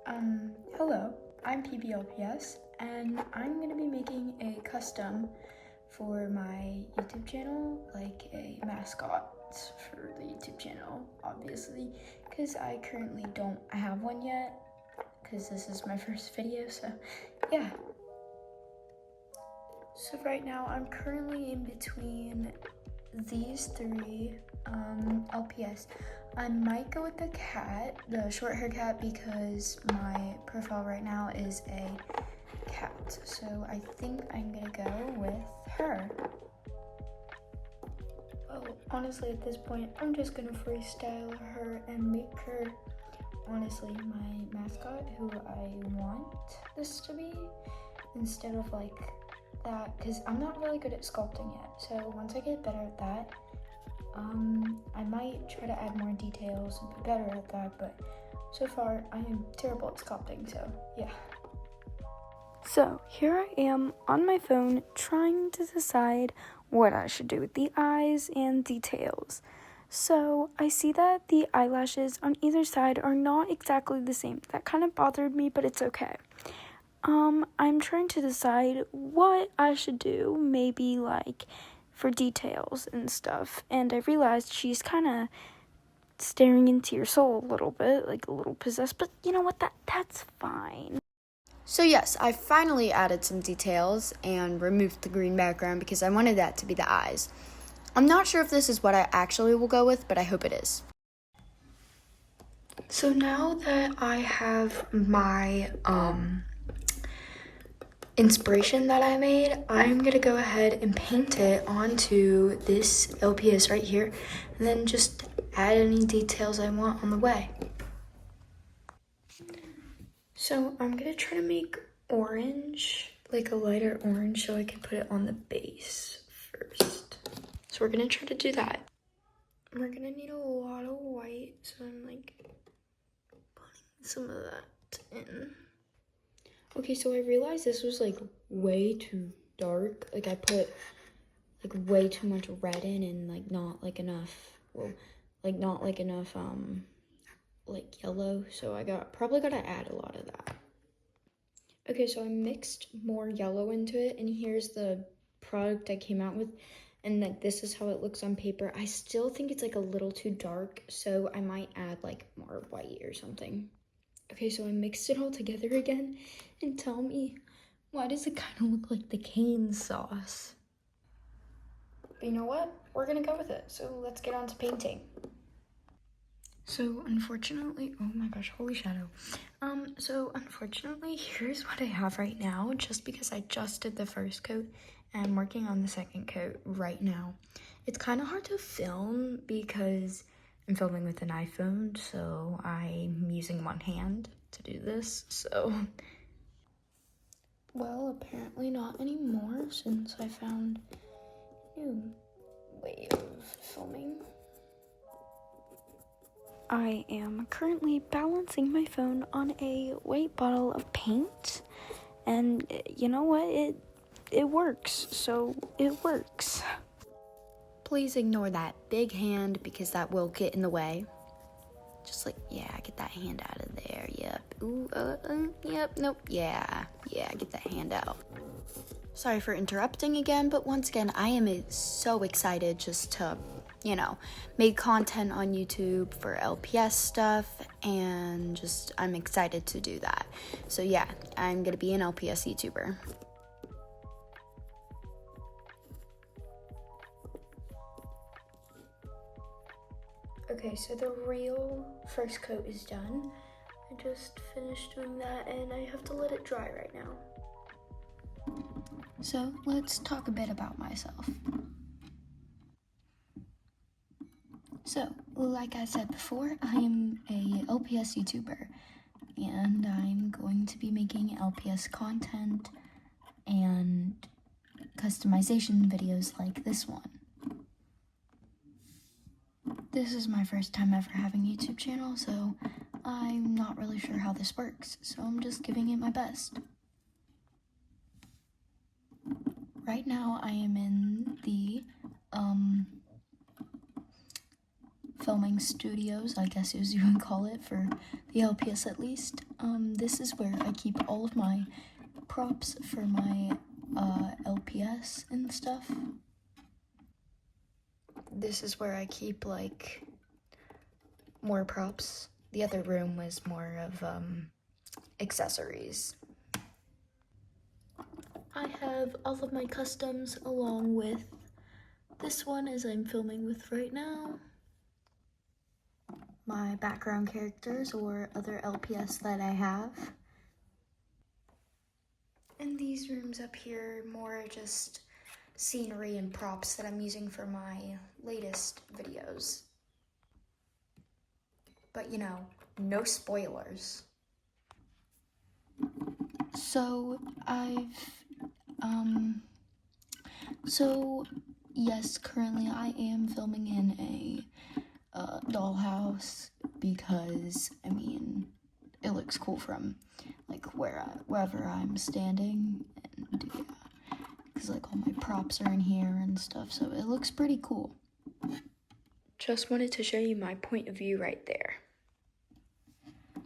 Hello, I'm LPS, and I'm gonna be making a custom for my YouTube channel, like a mascot for the YouTube channel, obviously, because I currently don't have one yet, because this is my first video, so yeah. So right now, I'm currently in between these three LPS. I might go with the cat, the short hair cat, because my profile right now is a cat. So I think I'm gonna go with her. Well, honestly, at this point, I'm just gonna freestyle her and make her, honestly, my mascot, who I want this to be, instead of like that, because I'm not really good at sculpting yet. So once I get better at that, I might try to add more details and be better at that, but so far I am terrible at sculpting, so yeah. So here I am on my phone trying to decide what I should do with the eyes and details. So I see that the eyelashes on either side are not exactly the same. That kind of bothered me, but it's okay. I'm trying to decide what I should do, maybe like for details and stuff, and I realized she's kind of staring into your soul a little bit, like a little possessed, but you know what, that's fine. So yes, I finally added some details and removed the green background because I wanted that to be the eyes. I'm not sure if this is what I actually will go with, but I hope it is. So now that I have my inspiration that I made, I'm gonna go ahead and paint it onto this LPS right here, and then just add any details I want on the way. So I'm gonna try to make orange, like a lighter orange, so I can put it on the base first. So we're gonna try to do that. We're gonna need a lot of white, so I'm like putting some of that in. Okay, so I realized this was like way too dark. Like I put like way too much red in and like not like enough, like yellow. So I probably gotta add a lot of that. Okay, so I mixed more yellow into it, and here's the product I came out with, and like this is how it looks on paper. I still think it's like a little too dark, so I might add like more white or something. Okay, so I mixed it all together again, and tell me, why does it kind of look like the cane sauce? But you know what? We're gonna go with it, so let's get on to painting. So unfortunately, oh my gosh, holy shadow. So unfortunately, here's what I have right now, just because I just did the first coat and I'm working on the second coat right now. It's kind of hard to film because I'm filming with an iPhone, so I'm using one hand to do this, so. Well, apparently not anymore since I found a new way of filming. I am currently balancing my phone on a white bottle of paint, and you know what, it works, so it works. Please ignore that big hand because that will get in the way. Just like, yeah, get that hand out of there, yep. Ooh, yep, nope, yeah, get that hand out. Sorry for interrupting again, but once again, I am so excited just to, make content on YouTube for LPS stuff, and just, I'm excited to do that. So yeah, I'm gonna be an LPS YouTuber. Okay, so the real first coat is done. I just finished doing that and I have to let it dry right now. So let's talk a bit about myself. So, like I said before, I am a LPS YouTuber, and I'm going to be making LPS content and customization videos like this one. This is my first time ever having a YouTube channel, so I'm not really sure how this works, so I'm just giving it my best. Right now I am in the filming studios, I guess as you would call it, for the LPS at least. This is where I keep all of my props for my LPS and stuff. This is where I keep like more props. The other room was more of accessories. I have all of my customs along with this one as I'm filming with right now. My background characters or other LPS that I have. And these rooms up here, more just scenery and props that I'm using for my latest videos. But you know, no spoilers. So yes, currently I am filming in a dollhouse because, I mean, it looks cool from like wherever I'm standing, and yeah, because like all my props are in here and stuff, so it looks pretty cool. Just wanted to show you my point of view right there.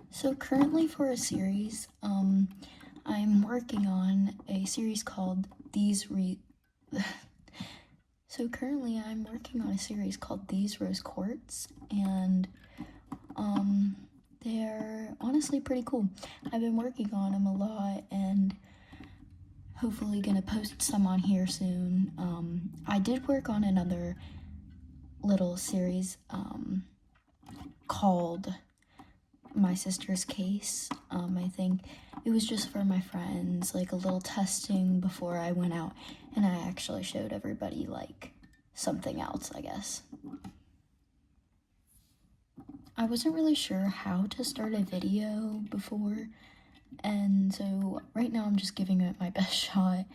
So currently for a series, I'm working on a series called These Rose Quartz, and they're honestly pretty cool. I've been working on them a lot and hopefully gonna post some on here soon. I did work on another little series called My Sister's Case. I think it was just for my friends, like a little testing before I went out, and I actually showed everybody like something else, I guess. I wasn't really sure how to start a video before, and so right now I'm just giving it my best shot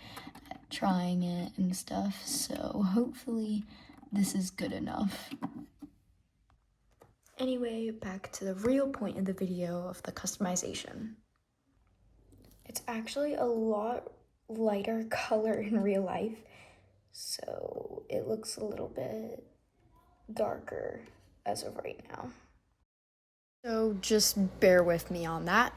at trying it and stuff, so hopefully this is good enough. Anyway, back to the real point of the video of the customization. It's actually a lot lighter color in real life, so it looks a little bit darker as of right now. So just bear with me on that.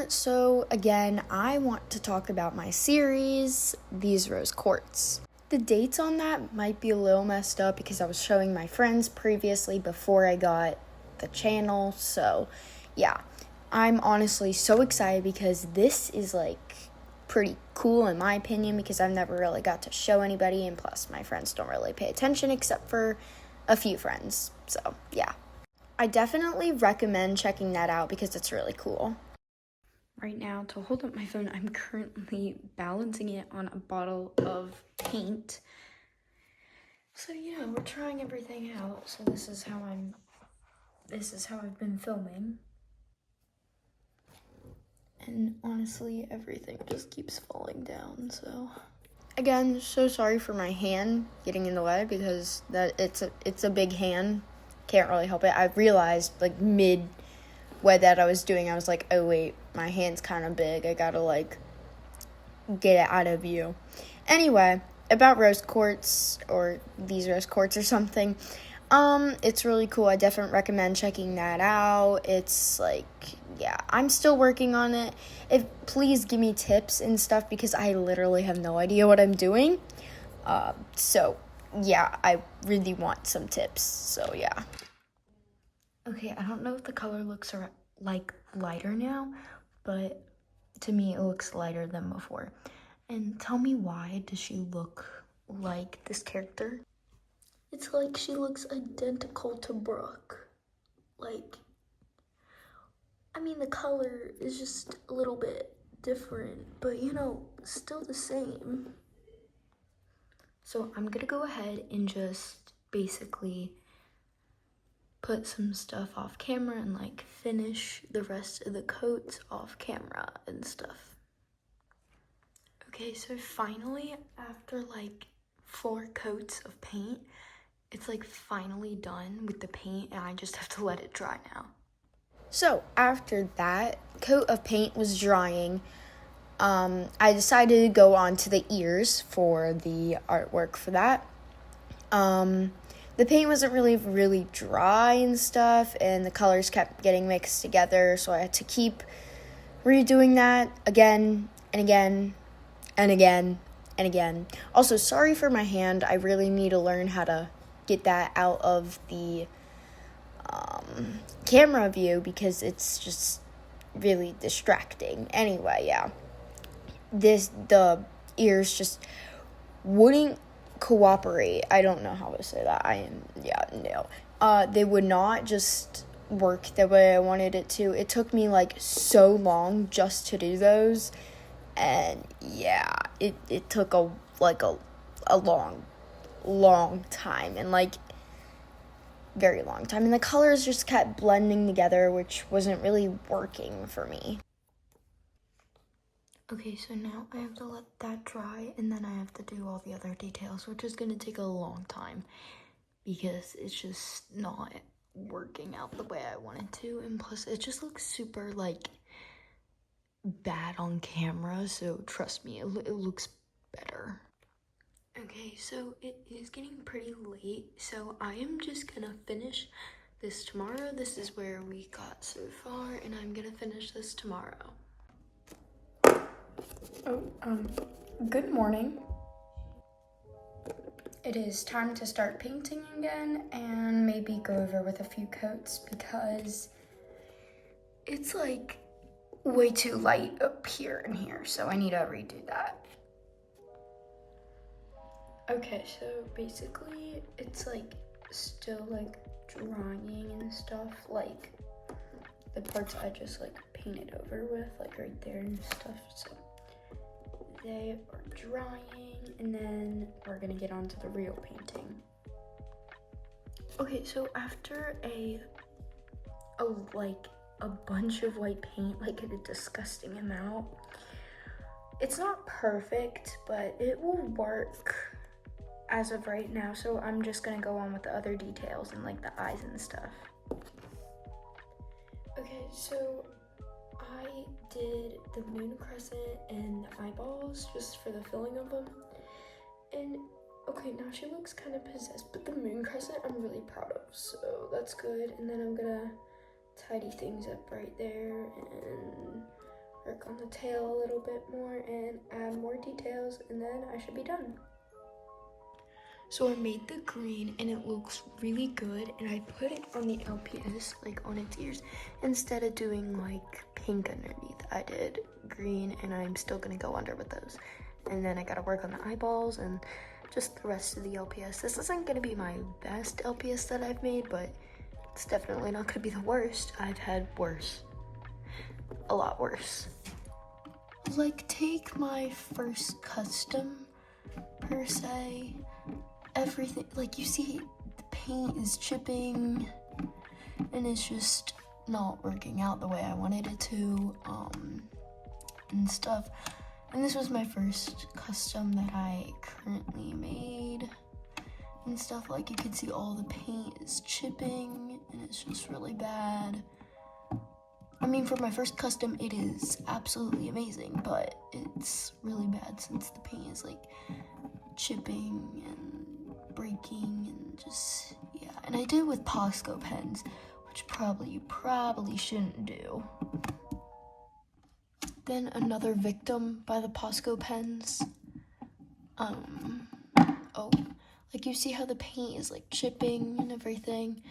So again, I want to talk about my series, These Rose Quartz. The dates on that might be a little messed up because I was showing my friends previously before I got the channel. So yeah, I'm honestly so excited because this is like pretty cool in my opinion because I've never really got to show anybody, and plus my friends don't really pay attention except for a few friends. So yeah, I definitely recommend checking that out because it's really cool. Right now, to hold up my phone, I'm currently balancing it on a bottle of paint. So yeah, we're trying everything out. So this is how I've been filming. And honestly, everything just keeps falling down, so. Again, so sorry for my hand getting in the way because it's a big hand. Can't really help it. I realized like mid-way that I was doing, I was like, oh wait, my hand's kind of big. I gotta like get it out of view. Anyway, about rose quartz or These Rose Quartz or something. It's really cool. I definitely recommend checking that out. It's like, yeah, I'm still working on it. Please give me tips and stuff because I literally have no idea what I'm doing. So yeah, I really want some tips. So yeah. Okay, I don't know if the color looks like lighter now, but to me it looks lighter than before. And tell me, why does she look like this character? It's like she looks identical to Brooke. Like, I mean, the color is just a little bit different, but you know, still the same. So I'm gonna go ahead and just basically put some stuff off camera and like finish the rest of the coats off camera and stuff. Okay, so finally, after like 4 coats of paint, it's like finally done with the paint and I just have to let it dry now. So after that coat of paint was drying, I decided to go on to the ears for the artwork for that. the paint wasn't really dry and stuff, and the colors kept getting mixed together, so I had to keep redoing that again and again and again and again. Also, sorry for my hand. I really need to learn how to get that out of the camera view because it's just really distracting. Anyway, yeah. The ears just wouldn't cooperate. I don't know how to say that. They would not just work the way I wanted it to. It took me like so long just to do those, and yeah, it took a long time, and like very long time, and the colors just kept blending together, which wasn't really working for me. Okay, so now I have to let that dry, and then I have to do all the other details, which is going to take a long time because it's just not working out the way I wanted to, and plus it just looks super like bad on camera, so trust me, it looks better. Okay, so it is getting pretty late, so I am just gonna finish this tomorrow. This is where we got so far, and I'm gonna finish this tomorrow. Good morning. It is time to start painting again and maybe go over with a few coats because it's like way too light up here and here, so I need to redo that. Okay, so basically it's like still like drying and stuff, like the parts I just like painted over with, like right there and stuff, so they are drying, and then we're gonna get on to the real painting. Okay, so after a bunch of white paint, like a disgusting amount, it's not perfect, but it will work as of right now, so I'm just gonna go on with the other details and like the eyes and stuff. Okay, so I did the moon crescent and the eyeballs just for the filling of them, and okay, now she looks kind of possessed, but the moon crescent I'm really proud of, so that's good. And then I'm gonna tidy things up right there and work on the tail a little bit more and add more details, and then I should be done. So I made the green and it looks really good, and I put it on the LPS, like on its ears, instead of doing like pink underneath. I did green, and I'm still gonna go under with those. And then I gotta work on the eyeballs and just the rest of the LPS. This isn't gonna be my best LPS that I've made, but it's definitely not gonna be the worst. I've had worse, a lot worse. Like, take my first custom per se. Everything, like, you see the paint is chipping and it's just not working out the way I wanted it to, and stuff. And this was my first custom that I currently made and stuff. Like, you can see all the paint is chipping and it's just really bad. I mean, for my first custom, it is absolutely amazing, but it's really bad since the paint is like chipping and breaking and just, yeah. And I did it with Posco pens, which you probably shouldn't do. Then another victim by the Posco pens. Like, you see how the paint is like chipping and everything.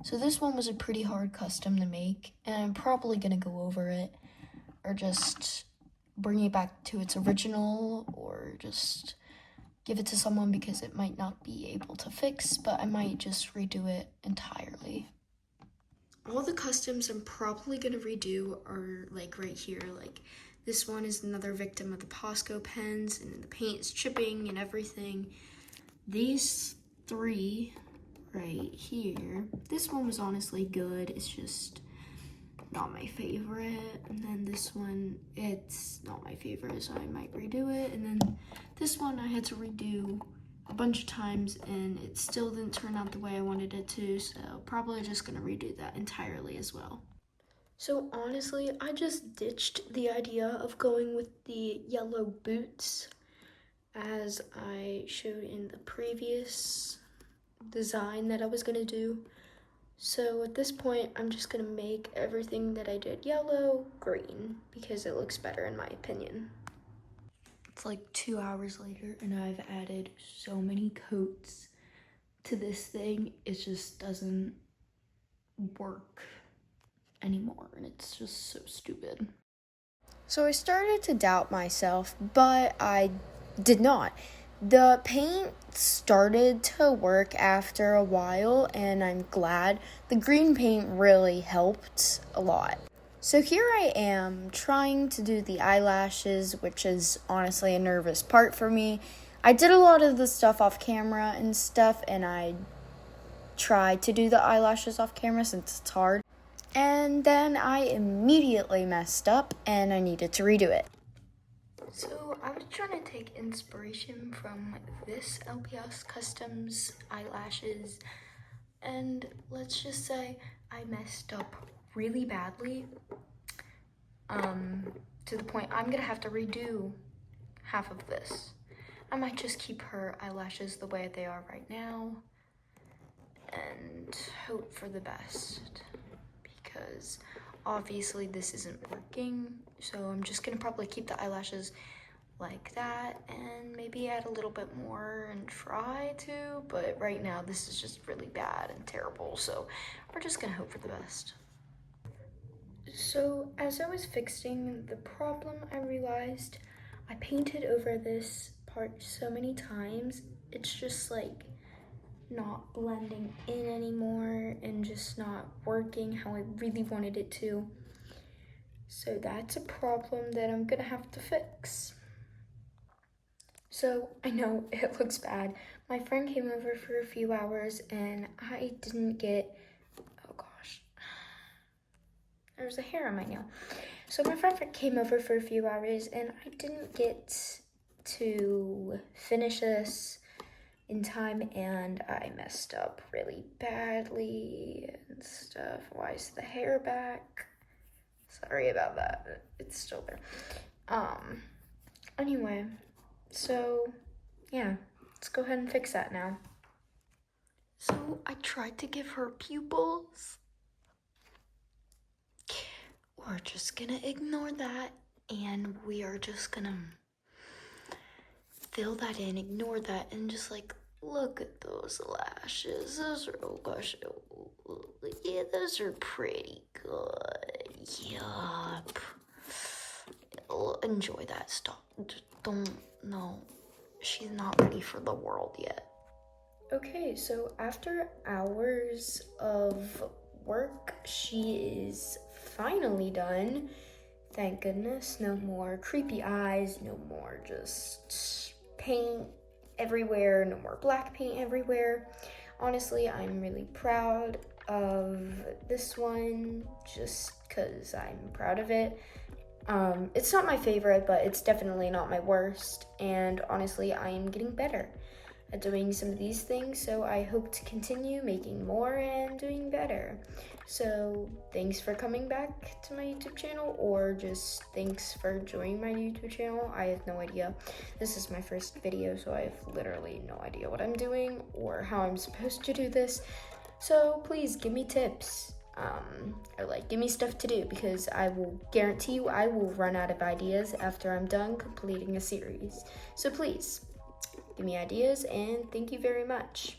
So this one was a pretty hard custom to make, and I'm probably gonna go over it or just bring it back to its original, or just give it to someone because it might not be able to fix, but I might just redo it entirely. All the customs I'm probably gonna redo are like right here. Like, this one is another victim of the Posco pens, and the paint is chipping and everything. These three right here, this one was honestly good, it's just not my favorite. And then this one, it's not my favorite, so I might redo it. And then this one I had to redo a bunch of times, and it still didn't turn out the way I wanted it to, so probably just gonna redo that entirely as well. So honestly, I just ditched the idea of going with the yellow boots as I showed in the previous design that I was gonna do. So at this point, I'm just gonna make everything that I did yellow green because it looks better in my opinion. It's like 2 hours later and I've added so many coats to this thing. It just doesn't work anymore and it's just so stupid. So I started to doubt myself, but I did not. The paint started to work after a while, and I'm glad. The green paint really helped a lot. So here I am trying to do the eyelashes, which is honestly a nervous part for me. I did a lot of the stuff off camera and stuff, and I tried to do the eyelashes off camera since it's hard. And then I immediately messed up and I needed to redo it. So I was trying to take inspiration from this LPS Customs eyelashes, and let's just say I messed up really badly, to the point I'm gonna have to redo half of this. I might just keep her eyelashes the way they are right now and hope for the best, because obviously this isn't working. So I'm just gonna probably keep the eyelashes like that and maybe add a little bit more and try to, but right now this is just really bad and terrible, so we're just gonna hope for the best. So as I was fixing the problem, I realized I painted over this part so many times, it's just like not blending in anymore and just not working how I really wanted it to. So that's a problem that I'm gonna have to fix. So I know it looks bad. My friend came over for a few hours and I didn't get, oh gosh, there's a hair on my nail. So my friend came over for a few hours and I didn't get to finish this in time and I messed up really badly and stuff. Why is the hair back? Sorry about that, it's still there. Anyway, so yeah, let's go ahead and fix that now. So I tried to give her pupils. We're just gonna ignore that and we are just gonna fill that in, ignore that, and just like, look at those lashes. Those are, oh gosh, yeah, those are pretty good. Yup. Enjoy that. Stop. Don't, no. She's not ready for the world yet. Okay, so after hours of work, she is finally done. Thank goodness. No more creepy eyes, no more just paint everywhere, no more black paint everywhere. Honestly, I'm really proud of this one just because I'm proud of it. It's not my favorite, but it's definitely not my worst, and honestly, I am getting better at doing some of these things, so I hope to continue making more and doing better. So thanks for coming back to my YouTube channel, or just thanks for joining my YouTube channel. I have no idea. This is my first video, so I have literally no idea what I'm doing or how I'm supposed to do this. So please give me tips. Or like give me stuff to do, because I will guarantee you I will run out of ideas after I'm done completing a series. So please give me ideas, and thank you very much.